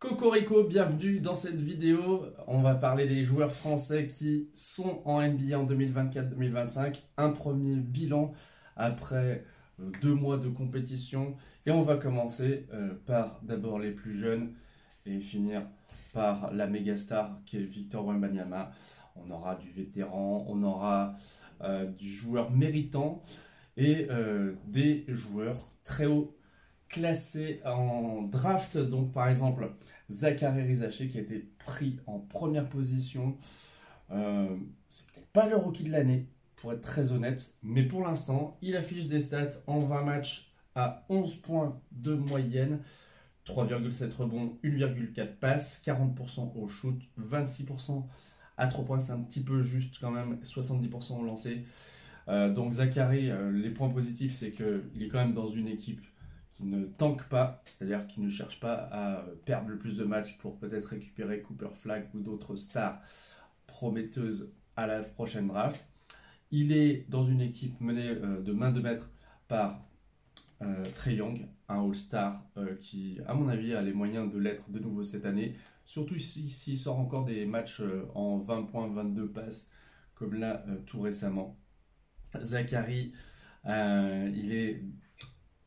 Cocorico, bienvenue dans cette vidéo. On va parler des joueurs français qui sont en NBA en 2024-2025. Un premier bilan après 2 mois de compétition. Et on va commencer par d'abord les plus jeunes et finir par la méga star qui est Victor Wembanyama. On aura du vétéran, on aura du joueur méritant et des joueurs très hauts classé en draft. Donc par exemple Zaccharie Rizaché qui a été pris en première position. C'est peut-être pas le rookie de l'année pour être très honnête, mais pour l'instant il affiche des stats en 20 matchs à 11 points de moyenne, 3,7 rebonds, 1,4 passes, 40% au shoot, 26% à 3 points, c'est un petit peu juste quand même, 70% au lancer. Donc Zaccharie, les points positifs c'est qu'il est quand même dans une équipe qui ne tanque pas, c'est-à-dire qui ne cherche pas à perdre le plus de matchs pour peut-être récupérer Cooper Flag ou d'autres stars prometteuses à la prochaine draft. Il est dans une équipe menée de main de maître par Trae Young, un All-Star qui, à mon avis, a les moyens de l'être de nouveau cette année, surtout s'il sort encore des matchs en 20 points, 22 passes, comme là tout récemment. Zaccharie, il est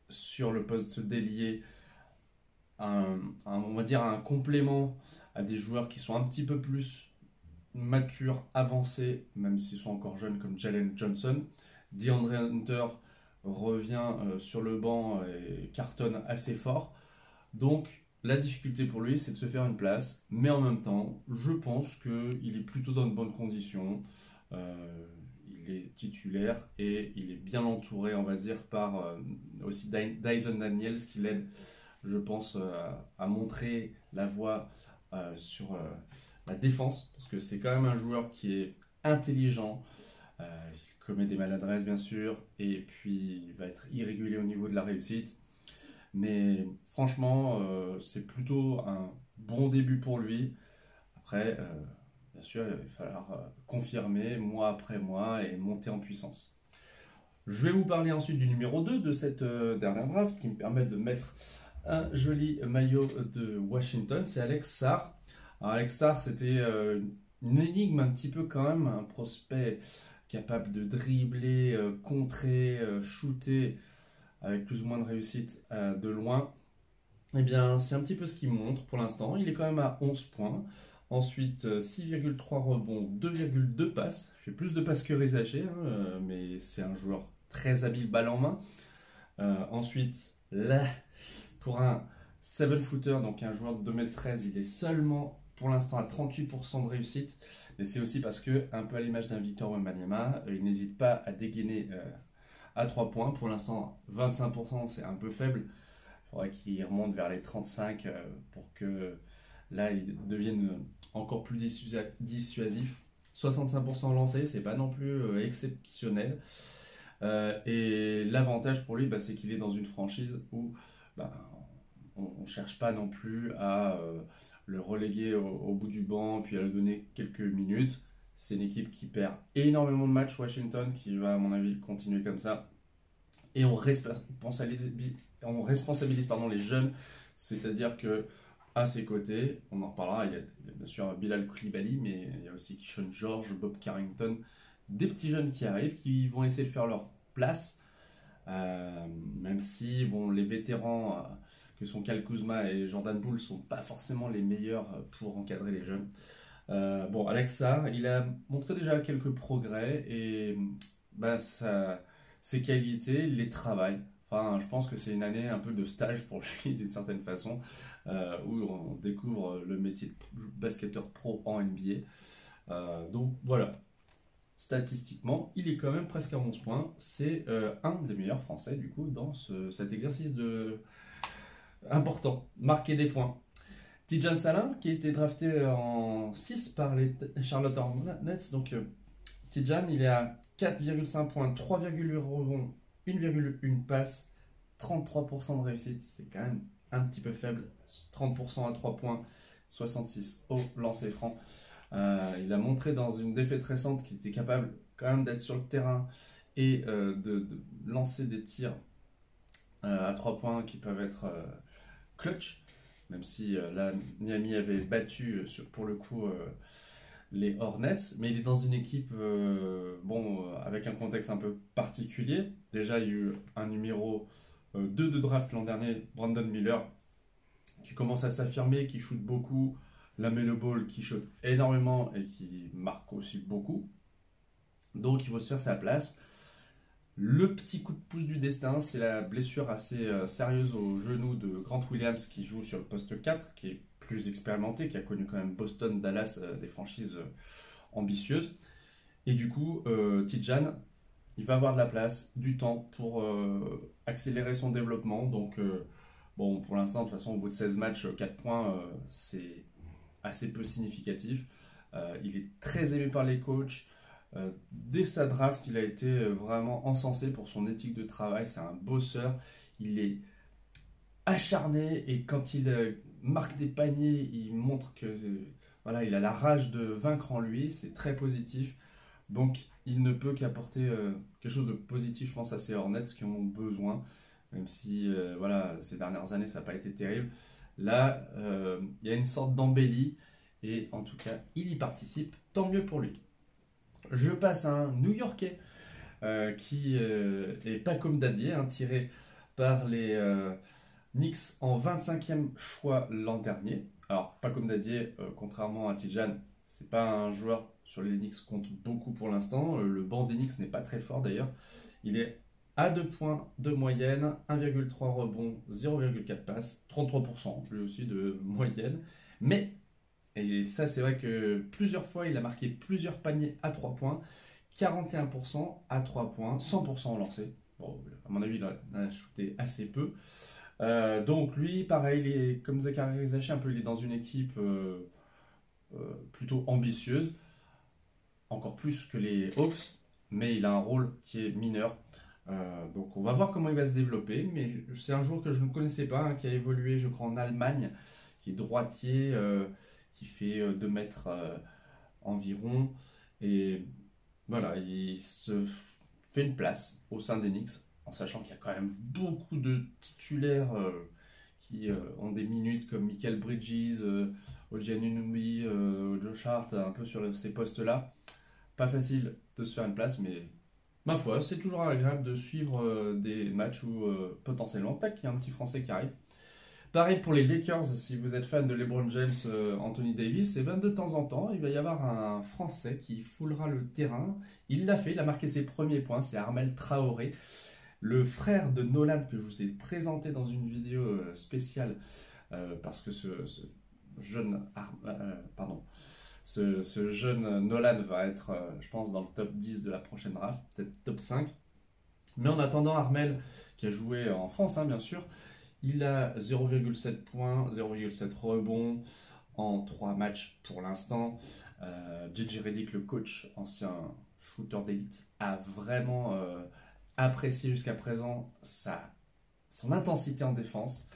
sur le poste d'ailier, on va dire un complément à des joueurs qui sont un petit peu plus matures, avancés, même s'ils sont encore jeunes comme Jalen Johnson. DeAndre Hunter revient sur le banc et cartonne assez fort. Donc la difficulté pour lui, c'est de se faire une place, mais en même temps, je pense qu'il est plutôt dans de bonnes conditions. Il est titulaire et il est bien entouré, on va dire, par aussi Dyson Daniels qui l'aide, je pense, à montrer la voie sur la défense, parce que c'est quand même un joueur qui est intelligent, il commet des maladresses bien sûr, et puis il va être irrégulier au niveau de la réussite. Mais franchement, c'est plutôt un bon début pour lui. Après, bien sûr, il va falloir confirmer mois après mois et monter en puissance. Je vais vous parler ensuite du numéro 2 de cette dernière draft qui me permet de mettre un joli maillot de Washington. C'est Alex Sarr. Alors, Alex Sarr, c'était une énigme un petit peu quand même, un prospect capable de dribbler, contrer, shooter avec plus ou moins de réussite de loin. Eh bien, c'est un petit peu ce qu'il montre pour l'instant. Il est quand même à 11 points. Ensuite, 6,3 rebonds, 2,2 passes. Il fait plus de passes que Rizaché, mais c'est un joueur très habile balle en main. Ensuite, là, pour un 7-footer, donc un joueur de 2m13, il est seulement pour l'instant à 38% de réussite. Mais c'est aussi parce que, un peu à l'image d'un Victor Wembanyama, il n'hésite pas à dégainer à 3 points. Pour l'instant, 25%, c'est un peu faible. Il faudrait qu'il remonte vers les 35 pour que là, il devienne encore plus dissuasif. 65% lancé, c'est pas non plus exceptionnel. Et l'avantage pour lui, c'est qu'il est dans une franchise où on ne cherche pas non plus à le reléguer au bout du banc puis à lui donner quelques minutes. C'est une équipe qui perd énormément de matchs, Washington, qui va à mon avis continuer comme ça. Et on responsabilise les jeunes, c'est-à-dire que à ses côtés, on en reparlera, il y a bien sûr Bilal Coulibaly, mais il y a aussi Keyshawn George, Bob Carrington, des petits jeunes qui arrivent, qui vont essayer de faire leur place, même si les vétérans que sont Kyle Kuzma et Jordan Poole ne sont pas forcément les meilleurs pour encadrer les jeunes. Alex Sarr, il a montré déjà quelques progrès et ses qualités, il les travaille. Enfin, je pense que c'est une année un peu de stage pour lui d'une certaine façon, où on découvre le métier de basketteur pro en NBA. Donc voilà, statistiquement, il est quand même presque à 11 points. C'est un des meilleurs Français du coup dans cet exercice important, marquer des points. Tidjane Salahin, qui a été drafté en 6 par les Charlotte Hornets. Donc Tidjane, il est à 4,5 points, 3,8 rebonds, 1,1 passe, 33% de réussite. C'est quand même un petit peu faible. 30% à 3 points, 66 au lancer franc. Il a montré dans une défaite récente qu'il était capable quand même d'être sur le terrain et de lancer des tirs à 3 points qui peuvent être clutch. même si là, Miami avait battu pour le coup les Hornets, mais il est dans une équipe avec un contexte un peu particulier. Déjà, il y a eu un numéro 2 de draft l'an dernier, Brandon Miller, qui commence à s'affirmer, qui shoot beaucoup, LaMelo Ball qui shoot énormément et qui marque aussi beaucoup. Donc il faut se faire sa place. Le petit coup de pouce du destin, c'est la blessure assez sérieuse au genou de Grant Williams qui joue sur le poste 4, qui est plus expérimenté, qui a connu quand même Boston, Dallas, des franchises ambitieuses. Et du coup, Tidjane, il va avoir de la place, du temps pour accélérer son développement. Donc, bon, pour l'instant, de toute façon, au bout de 16 matchs, 4 points, c'est assez peu significatif. Il est très aimé par les coachs. Dès sa draft, il a été vraiment encensé pour son éthique de travail. C'est un bosseur. Il est acharné et quand il marque des paniers, il montre que voilà, il a la rage de vaincre en lui. C'est très positif. Donc, il ne peut qu'apporter quelque chose de positif, je pense, à ces Hornets qui en ont besoin. Même si, voilà, ces dernières années, ça n'a pas été terrible. Là, il y a une sorte d'embellie. Et en tout cas, il y participe. Tant mieux pour lui. Je passe à un New-Yorkais qui est pas comme Dadier, hein, tiré par les Knicks en 25e choix l'an dernier. Alors, pas comme Dadier, contrairement à Tidjane, c'est pas un joueur sur les Knicks compte beaucoup pour l'instant. Le banc des Knicks n'est pas très fort d'ailleurs. Il est à 2 points de moyenne, 1,3 rebonds, 0,4 passes, 33% lui aussi de moyenne. Mais et ça, c'est vrai que plusieurs fois, il a marqué plusieurs paniers à 3 points, 41% à 3 points, 100% au lancer. Bon, à mon avis, il a shooté assez peu. Donc lui, pareil, il est, comme Zachary Zaché, un peu, il est dans une équipe plutôt ambitieuse, encore plus que les Hawks, mais il a un rôle qui est mineur. Donc on va voir comment il va se développer, mais c'est un joueur que je ne connaissais pas, hein, qui a évolué, je crois, en Allemagne, qui est droitier, qui fait 2 mètres environ. Et voilà, il se fait une place au sein des Knicks, en sachant qu'il y a quand même beaucoup de titulaires qui ont des minutes comme Michael Bridges, Oji Anunoby, Josh Hart, un peu sur ces postes-là. Pas facile de se faire une place, mais ma foi, c'est toujours agréable de suivre des matchs où potentiellement, tac, il y a un petit Français qui arrive. Pareil pour les Lakers, si vous êtes fan de LeBron James, Anthony Davis, et bien de temps en temps, il va y avoir un Français qui foulera le terrain. Il l'a fait, il a marqué ses premiers points, c'est Armel Traoré, le frère de Nolan que je vous ai présenté dans une vidéo spéciale, parce que ce jeune Nolan va être, je pense, dans le top 10 de la prochaine draft, peut-être top 5. Mais en attendant, Armel, qui a joué en France, hein, bien sûr, il a 0,7 points, 0,7 rebonds en 3 matchs pour l'instant. JJ Redick, le coach, ancien shooter d'élite, a vraiment apprécié jusqu'à présent son intensité en défense.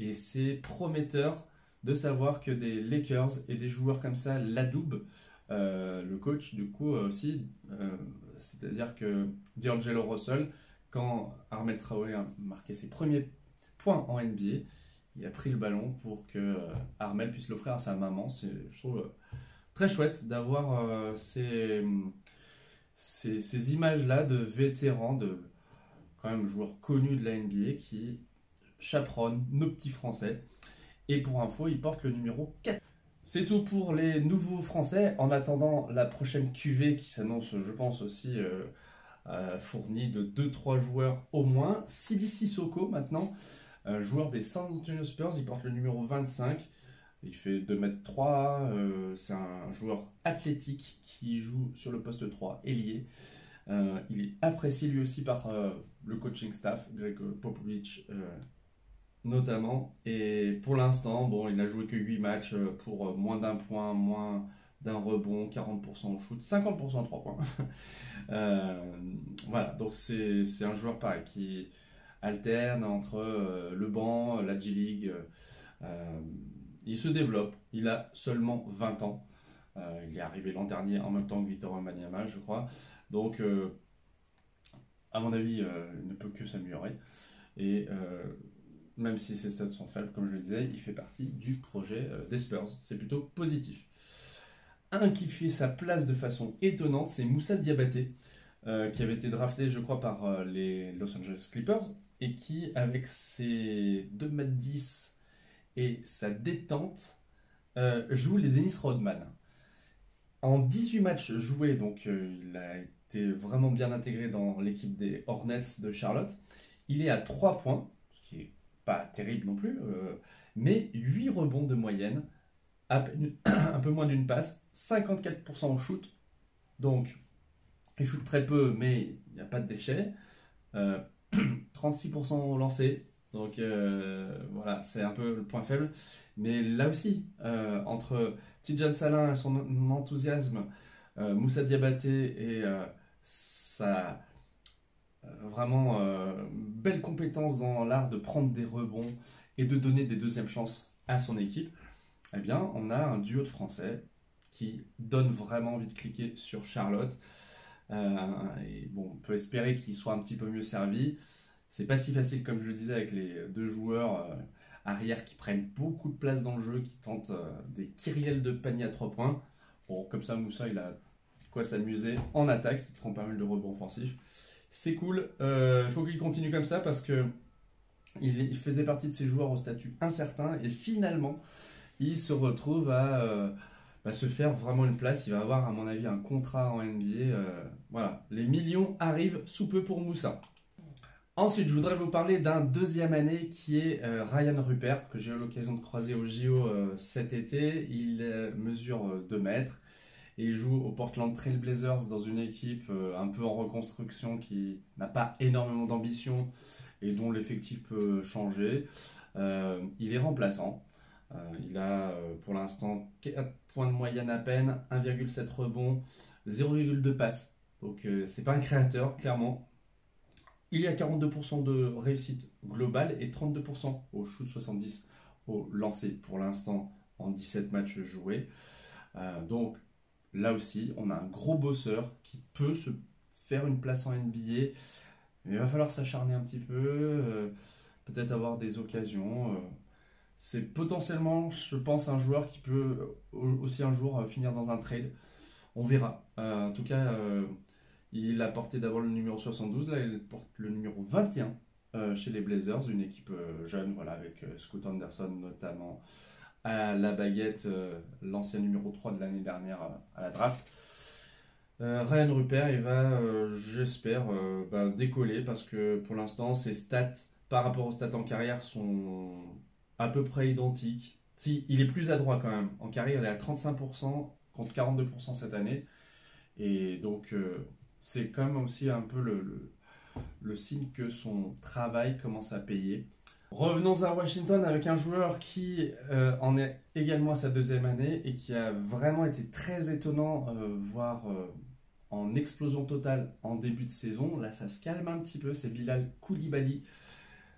Et c'est prometteur de savoir que des Lakers et des joueurs comme ça l'adoubent. Le coach, du coup, aussi. C'est-à-dire que D'Angelo Russell, quand Armel Traoré a marqué ses premiers points en NBA, il a pris le ballon pour que Armel puisse l'offrir à sa maman. Je trouve très chouette d'avoir ces images-là de vétérans, de quand même joueurs connus de la NBA qui chaperonnent nos petits Français. Et pour info, il porte le numéro 4. C'est tout pour les nouveaux Français. En attendant la prochaine QV qui s'annonce, je pense aussi fournie de 2-3 joueurs au moins. Sidi Sissoko maintenant, joueur des San Antonio Spurs, il porte le numéro 25. Il fait 2,3 m, c'est un joueur athlétique qui joue sur le poste 3, ailier. Il est apprécié lui aussi par le coaching staff, Greg Popovich notamment. Et pour l'instant, bon, il n'a joué que 8 matchs pour moins d'un point, moins d'un rebond, 40% au shoot, 50% à 3 points. Voilà, donc c'est un joueur pareil qui alterne entre le banc, la G-League. Il se développe, il a seulement 20 ans. Il est arrivé l'an dernier en même temps que Victor Wembanyama, je crois. Donc, à mon avis, il ne peut que s'améliorer. Et même si ses stats sont faibles, comme je le disais, il fait partie du projet des Spurs. C'est plutôt positif. Un qui fait sa place de façon étonnante, c'est Moussa Diabaté, qui avait été drafté, je crois, par les Los Angeles Clippers, et qui, avec ses 2,10 m et sa détente, joue les Dennis Rodman. En 18 matchs joués, donc il a été vraiment bien intégré dans l'équipe des Hornets de Charlotte. Il est à 3 points, ce qui n'est pas terrible non plus, mais 8 rebonds de moyenne, un peu moins d'une passe, 54% au shoot, donc il shoot très peu, mais il n'y a pas de déchets, 36% au lancer, donc voilà, c'est un peu le point faible. Mais là aussi, entre Tidjane Salin et son enthousiasme, Moussa Diabaté et sa vraiment belle compétence dans l'art de prendre des rebonds et de donner des deuxièmes chances à son équipe, eh bien, on a un duo de Français qui donne vraiment envie de cliquer sur Charlotte. Et bon, on peut espérer qu'il soit un petit peu mieux servi. C'est pas si facile, comme je le disais, avec les deux joueurs arrière qui prennent beaucoup de place dans le jeu, qui tentent des kyrielles de panier à 3 points. Bon, comme ça, Moussa, il a quoi s'amuser en attaque. Il prend pas mal de rebonds offensifs. C'est cool. Il faut qu'il continue comme ça parce que il faisait partie de ces joueurs au statut incertain et finalement, il se retrouve à se faire vraiment une place. Il va avoir, à mon avis, un contrat en NBA. Voilà, les millions arrivent sous peu pour Moussa. Ensuite, je voudrais vous parler d'un deuxième année qui est Ryan Rupert, que j'ai eu l'occasion de croiser au JO cet été. Il mesure 2 mètres et il joue aux Portland Trail Blazers dans une équipe un peu en reconstruction qui n'a pas énormément d'ambition et dont l'effectif peut changer. Il est remplaçant. Il a pour l'instant 4 points de moyenne à peine, 1,7 rebonds, 0,2 passes. Donc c'est pas un créateur, clairement. Il est à 42% de réussite globale et 32% au shoot, 70% au lancer pour l'instant en 17 matchs joués. Donc là aussi, on a un gros bosseur qui peut se faire une place en NBA. Mais il va falloir s'acharner un petit peu, peut-être avoir des occasions. C'est potentiellement, je pense, un joueur qui peut aussi un jour finir dans un trade. On verra. En tout cas, il a porté d'abord le numéro 72, là il porte le numéro 21 chez les Blazers, une équipe jeune, voilà, avec Scoot Anderson notamment à la baguette, l'ancien numéro 3 de l'année dernière à la draft. Ryan Rupert, il va, j'espère, décoller parce que pour l'instant, ses stats par rapport aux stats en carrière sont à peu près identiques. Si, il est plus adroit quand même. En carrière, il est à 35% contre 42% cette année. Et donc, c'est quand même aussi un peu le signe que son travail commence à payer. Revenons à Washington avec un joueur qui en est également à sa deuxième année et qui a vraiment été très étonnant, voire en explosion totale en début de saison. Là, ça se calme un petit peu. C'est Bilal Coulibaly,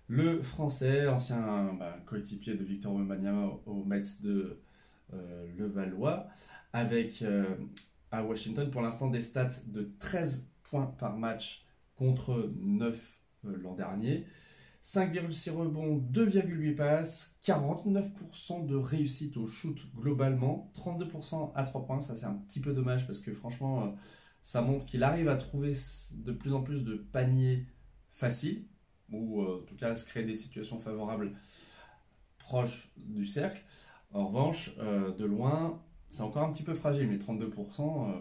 le français, ancien coéquipier de Victor Wembanyama aux Mets de Levallois, avec à Washington pour l'instant des stats de 13 points par match contre 9 l'an dernier. 5,6 rebonds, 2,8 passes, 49% de réussite au shoot globalement, 32% à 3 points. Ça, c'est un petit peu dommage parce que franchement, ça montre qu'il arrive à trouver de plus en plus de paniers faciles, ou en tout cas à se créer des situations favorables proches du cercle. En revanche, de loin, c'est encore un petit peu fragile, mais 32%,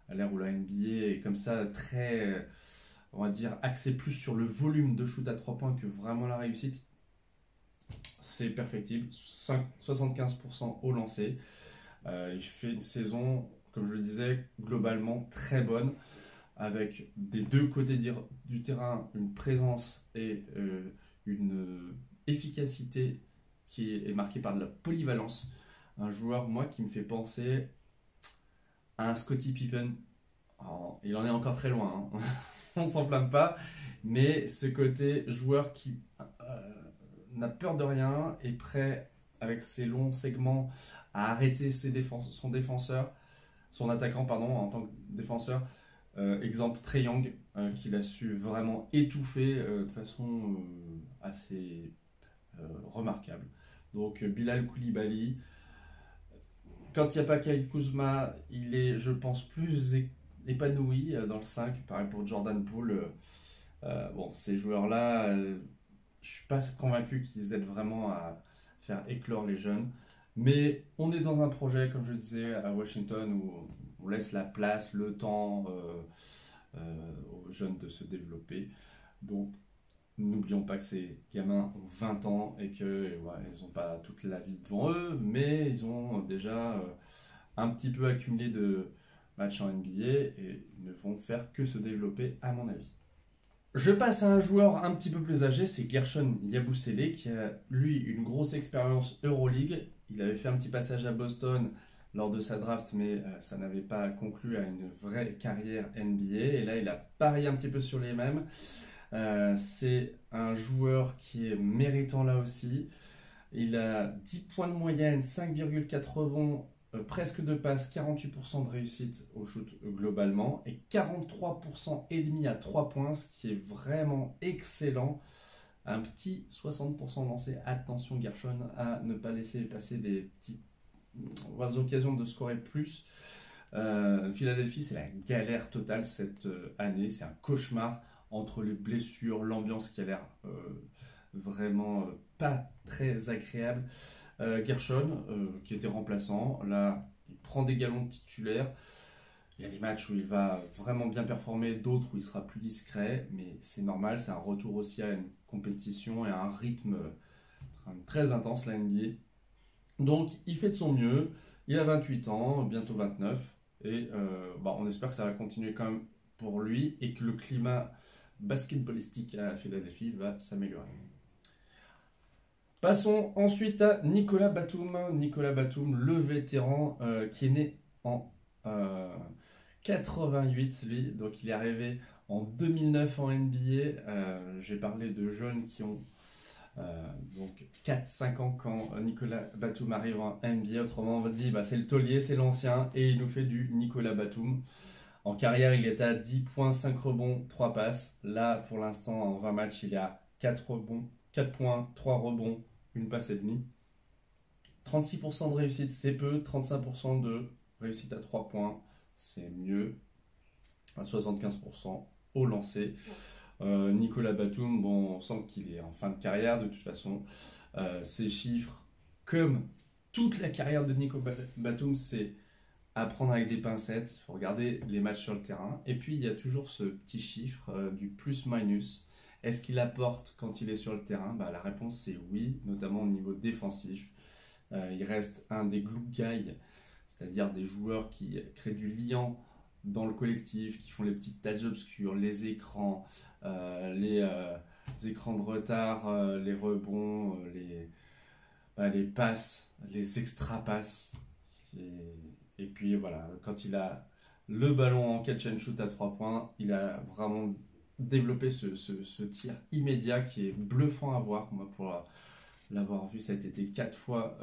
à l'ère où la NBA est comme ça très, on va dire, axé plus sur le volume de shoot à 3 points que vraiment la réussite, c'est perfectible. 75% au lancer. Il fait une saison, comme je le disais, globalement très bonne, avec des deux côtés du terrain une présence et une efficacité qui est marquée par de la polyvalence. Un joueur, moi, qui me fait penser à un Scottie Pippen. Alors, il en est encore très loin, hein. On s'enflamme pas, mais ce côté joueur qui n'a peur de rien, est prêt avec ses longs segments à arrêter son attaquant pardon, en tant que défenseur. Exemple Trae Young, qu'il a su vraiment étouffer de façon assez remarquable. Donc Bilal Koulibaly, quand il n'y a pas Kyle Kuzma, il est, je pense, plus épanoui dans le 5. Pareil pour Jordan Poole. Bon, ces joueurs-là, je suis pas convaincu qu'ils aident vraiment à faire éclore les jeunes. Mais on est dans un projet, comme je disais, à Washington, où on laisse la place, le temps aux jeunes de se développer. Donc, n'oublions pas que ces gamins ont 20 ans et que ils n'ont pas toute la vie devant eux, mais ils ont déjà un petit peu accumulé de matchs en NBA et ne vont faire que se développer, à mon avis. Je passe à un joueur un petit peu plus âgé, c'est Guerschon Yabusele, qui a lui une grosse expérience Euroleague. Il avait fait un petit passage à Boston lors de sa draft, mais ça n'avait pas conclu à une vraie carrière NBA. Et là, il a parié un petit peu sur les mêmes. C'est un joueur qui est méritant là aussi. Il a 10 points de moyenne, 5,4 rebonds, presque 2 passes, 48% de réussite au shoot globalement et 43% et demi à 3 points, ce qui est vraiment excellent. Un petit 60% lancé. Attention Guerschon à ne pas laisser passer des petites occasions de scorer plus. Philadelphie, c'est la galère totale cette année. C'est un cauchemar entre les blessures, l'ambiance qui a l'air vraiment pas très agréable. Guerschon, qui était remplaçant, là, il prend des galons de titulaire. Il y a des matchs où il va vraiment bien performer, d'autres où il sera plus discret, mais c'est normal, c'est un retour aussi à une compétition et à un rythme très intense, la NBA. Donc, il fait de son mieux, il a 28 ans, bientôt 29, et on espère que ça va continuer quand même pour lui et que le climat basketballistique à Philadelphie va s'améliorer. Passons ensuite à Nicolas Batum. Nicolas Batum, le vétéran qui est né en 88, lui. Donc il est arrivé en 2009 en NBA. J'ai parlé de jeunes qui ont donc 4-5 ans quand Nicolas Batum arrive en NBA. Autrement, on va dire c'est le taulier, c'est l'ancien. Et il nous fait du Nicolas Batum. En carrière, il est à 10 points, 5 rebonds, 3 passes. Là, pour l'instant, en 20 matchs, il est à 4 rebonds, 4 points, 3 rebonds, une passe et demie. 36% de réussite, c'est peu. 35% de réussite à 3 points, c'est mieux. 75% au lancer. Nicolas Batum, bon, on sent qu'il est en fin de carrière de toute façon. Ses chiffres, comme toute la carrière de Nicolas Batum, c'est à prendre avec des pincettes. Il faut regarder les matchs sur le terrain. Et puis, il y a toujours ce petit chiffre du plus-minus. Est-ce qu'il apporte quand il est sur le terrain? La réponse, c'est oui, notamment au niveau défensif. Il reste un des glue guys, c'est-à-dire des joueurs qui créent du lien dans le collectif, qui font les petites tâches obscures, les écrans, les écrans de retard, les rebonds, les passes, les extra-passes. Et puis voilà, quand il a le ballon en catch and shoot à 3 points, il a vraiment développé ce tir immédiat qui est bluffant à voir. Moi, pour l'avoir vu cet été 4 fois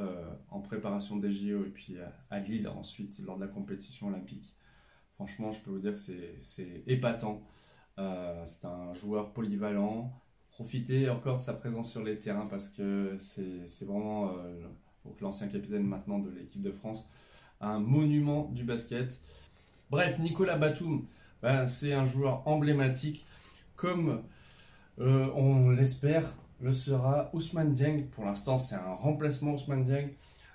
en préparation des JO et puis à Lille ensuite lors de la compétition olympique. Franchement, je peux vous dire que c'est épatant. C'est un joueur polyvalent. Profitez encore de sa présence sur les terrains parce que c'est vraiment donc l'ancien capitaine maintenant de l'équipe de France, un monument du basket. Bref, Nicolas Batum, c'est un joueur emblématique, comme on l'espère le sera Ousmane Dieng. Pour l'instant, c'est un remplacement Ousmane Dieng,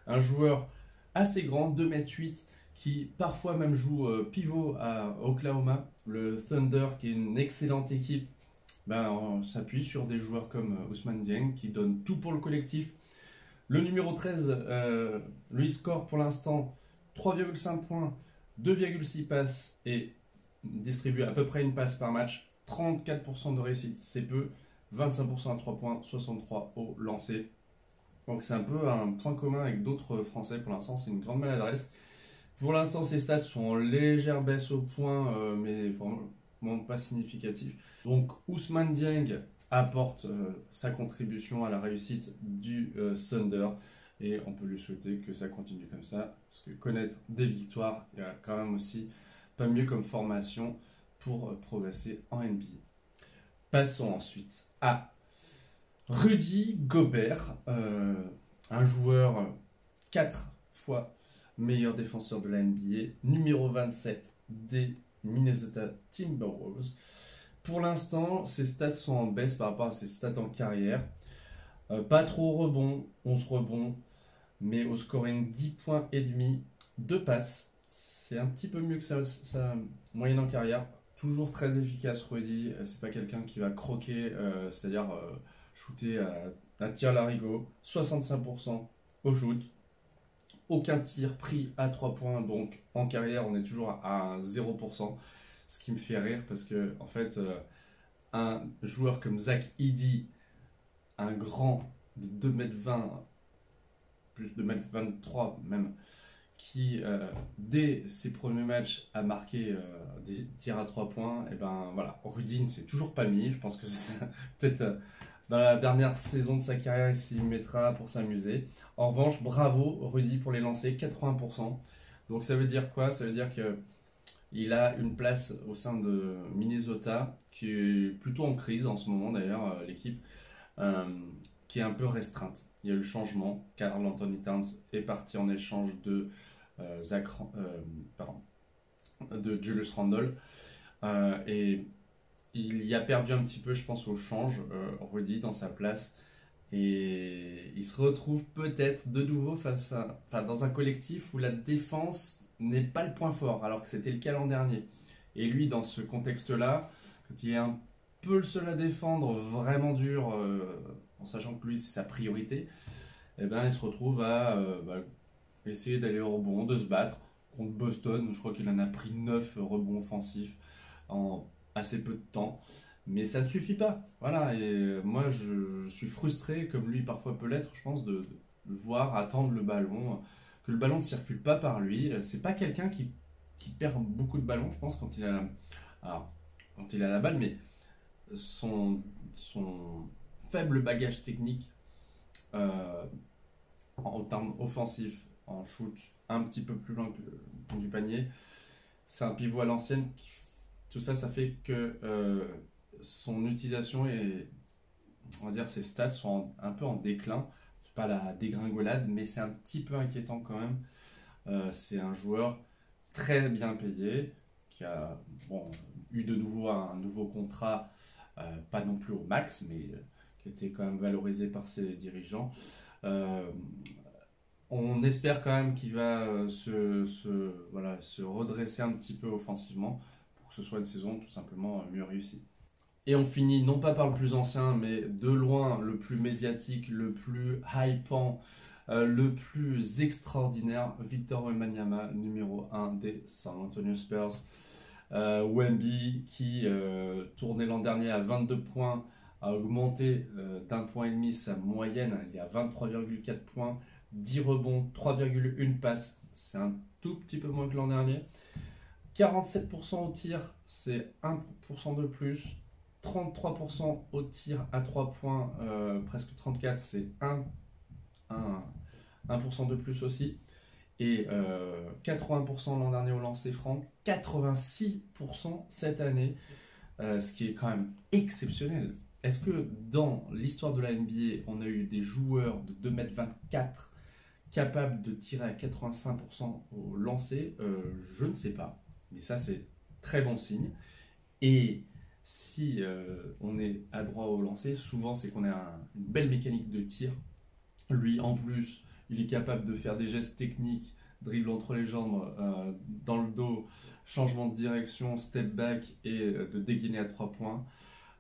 un joueur assez grand, 2,8 m, qui parfois même joue pivot à Oklahoma. Le Thunder, qui est une excellente équipe, on s'appuie sur des joueurs comme Ousmane Dieng, qui donnent tout pour le collectif. Le numéro 13, lui score pour l'instant 3,5 points, 2,6 passes et distribue à peu près une passe par match. 34% de réussite, c'est peu. 25% à 3 points, 63 au lancer. Donc c'est un peu un point commun avec d'autres Français pour l'instant, c'est une grande maladresse. Pour l'instant, ses stats sont en légère baisse au point, mais vraiment pas significatif. Donc Ousmane Dieng apporte sa contribution à la réussite du Thunder et on peut lui souhaiter que ça continue comme ça parce que connaître des victoires, il y a quand même aussi pas mieux comme formation pour progresser en NBA. Passons ensuite à Rudy Gobert, un joueur 4 fois meilleur défenseur de la NBA, numéro 27 des Minnesota Timberwolves. Pour l'instant, ses stats sont en baisse par rapport à ses stats en carrière. Pas trop au rebond, 11 rebonds, mais au scoring 10 points et demi, 2 passes. C'est un petit peu mieux que sa moyenne en carrière. Toujours très efficace, Rudy. C'est pas quelqu'un qui va croquer, c'est-à-dire shooter à tir larigot. 65% au shoot. Aucun tir pris à 3 points. Donc en carrière, on est toujours à 0%. Ce qui me fait rire parce que, en fait, un joueur comme Zach Edey, un grand de 2,20 m, plus de 2,23 m même, qui, dès ses premiers matchs, a marqué des tirs à 3 points, et ben voilà, Rudy ne s'est toujours pas mis. Je pense que c'est peut-être dans la dernière saison de sa carrière, il s'y mettra pour s'amuser. En revanche, bravo Rudy pour les lancers, 80%. Donc ça veut dire quoi? Ça veut dire que il a une place au sein de Minnesota qui est plutôt en crise en ce moment d'ailleurs, l'équipe, euh, qui est un peu restreinte. Il y a eu le changement, Karl Anthony Towns est parti en échange de, de Julius Randle, et il y a perdu un petit peu, je pense, au change, Rudy dans sa place. Et il se retrouve peut-être de nouveau dans un collectif où la défense n'est pas le point fort, alors que c'était le cas l'an dernier. Et lui, dans ce contexte-là, quand il est un peu le seul à défendre vraiment dur, en sachant que lui, c'est sa priorité, eh ben, il se retrouve à essayer d'aller au rebond, de se battre contre Boston. Je crois qu'il en a pris 9 rebonds offensifs en assez peu de temps. Mais ça ne suffit pas. Voilà, et moi je suis frustré, comme lui parfois peut l'être, je pense, de voir attendre le ballon, que le ballon ne circule pas par lui. C'est pas quelqu'un qui perd beaucoup de ballons, je pense, alors, quand il a la balle, mais son faible bagage technique, euh, en termes offensifs, en shoot un petit peu plus loin que le fond du panier, c'est un pivot à l'ancienne. Tout ça, ça fait que son utilisation et, on va dire, ses stats sont un peu en déclin. C'est pas la dégringolade, mais c'est un petit peu inquiétant quand même. C'est un joueur très bien payé qui a eu de nouveau un nouveau contrat, pas non plus au max, mais qui était quand même valorisé par ses dirigeants. Euh, on espère quand même qu'il va se redresser un petit peu offensivement pour que ce soit une saison tout simplement mieux réussie. Et on finit non pas par le plus ancien, mais de loin le plus médiatique, le plus hypant, le plus extraordinaire, Victor Wembanyama, numéro 1 des San Antonio Spurs. Wemby qui tournait l'an dernier à 22 points, a augmenté d'un point et demi sa moyenne, il est à 23,4 points, 10 rebonds, 3,1 passes, c'est un tout petit peu moins que l'an dernier. 47% au tir, c'est 1% de plus. 33% au tir à 3 points, presque 34%, c'est 1% de plus aussi. Et 80% l'an dernier au lancer franc, 86% cette année, ce qui est quand même exceptionnel. Est-ce que dans l'histoire de la NBA, on a eu des joueurs de 2,24 m capables de tirer à 85% au lancer? Je ne sais pas, mais ça c'est très bon signe. Et si on est adroit au lancer, souvent c'est qu'on a une belle mécanique de tir. Lui en plus, il est capable de faire des gestes techniques, dribble entre les jambes, dans le dos, changement de direction, step back et de dégainer à 3 points.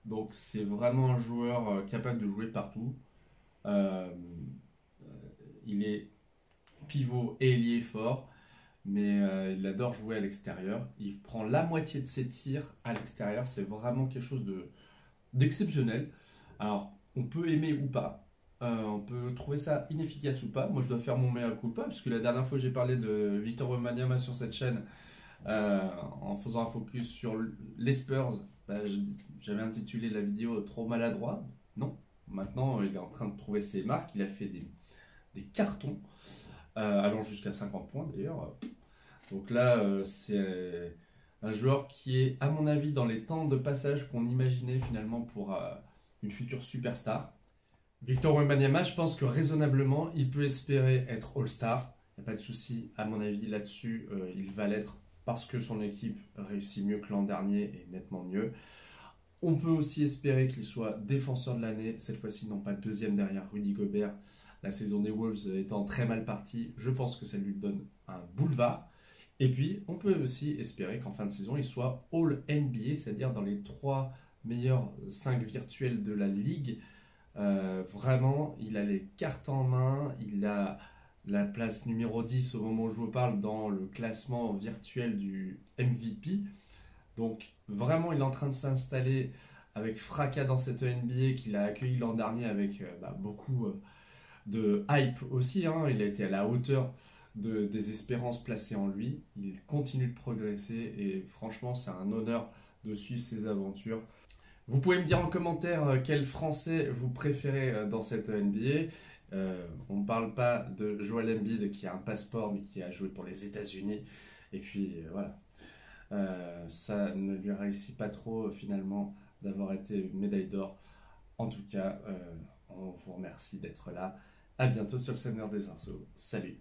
Donc c'est vraiment un joueur capable de jouer partout. Euh, il est pivot et ailier fort, mais il adore jouer à l'extérieur. Il prend la moitié de ses tirs à l'extérieur. C'est vraiment quelque chose d'exceptionnel. Alors, on peut aimer ou pas. On peut trouver ça inefficace ou pas. Moi, je dois faire mon mea culpa, puisque la dernière fois, j'ai parlé de Victor Wembanyama sur cette chaîne, en faisant un focus sur les Spurs. J'avais intitulé la vidéo Trop maladroit. Non. Maintenant, il est en train de trouver ses marques. Il a fait des cartons, allant jusqu'à 50 points d'ailleurs. Donc là, c'est un joueur qui est, à mon avis, dans les temps de passage qu'on imaginait finalement pour une future superstar. Victor Wembanyama, je pense que raisonnablement, il peut espérer être All-Star. Il n'y a pas de souci, à mon avis, là-dessus, il va l'être parce que son équipe réussit mieux que l'an dernier et nettement mieux. On peut aussi espérer qu'il soit défenseur de l'année, cette fois-ci non pas deuxième derrière Rudy Gobert. La saison des Wolves étant très mal partie, je pense que ça lui donne un boulevard. Et puis, on peut aussi espérer qu'en fin de saison, il soit All-NBA, c'est-à-dire dans les 3 meilleurs 5 virtuels de la ligue. Vraiment, il a les cartes en main, il a la place numéro 10 au moment où je vous parle dans le classement virtuel du MVP. Donc vraiment, il est en train de s'installer avec fracas dans cette NBA qu'il a accueilli l'an dernier avec beaucoup de hype aussi, hein. Il a été à la hauteur des espérances placées en lui. Il continue de progresser et franchement, c'est un honneur de suivre ses aventures. Vous pouvez me dire en commentaire quel Français vous préférez dans cette NBA. On ne parle pas de Joel Embiid qui a un passeport mais qui a joué pour les États-Unis. Et puis voilà. Ça ne lui réussit pas trop finalement d'avoir été médaille d'or. En tout cas, on vous remercie d'être là. À bientôt sur le Seigneur des Arceaux. Salut!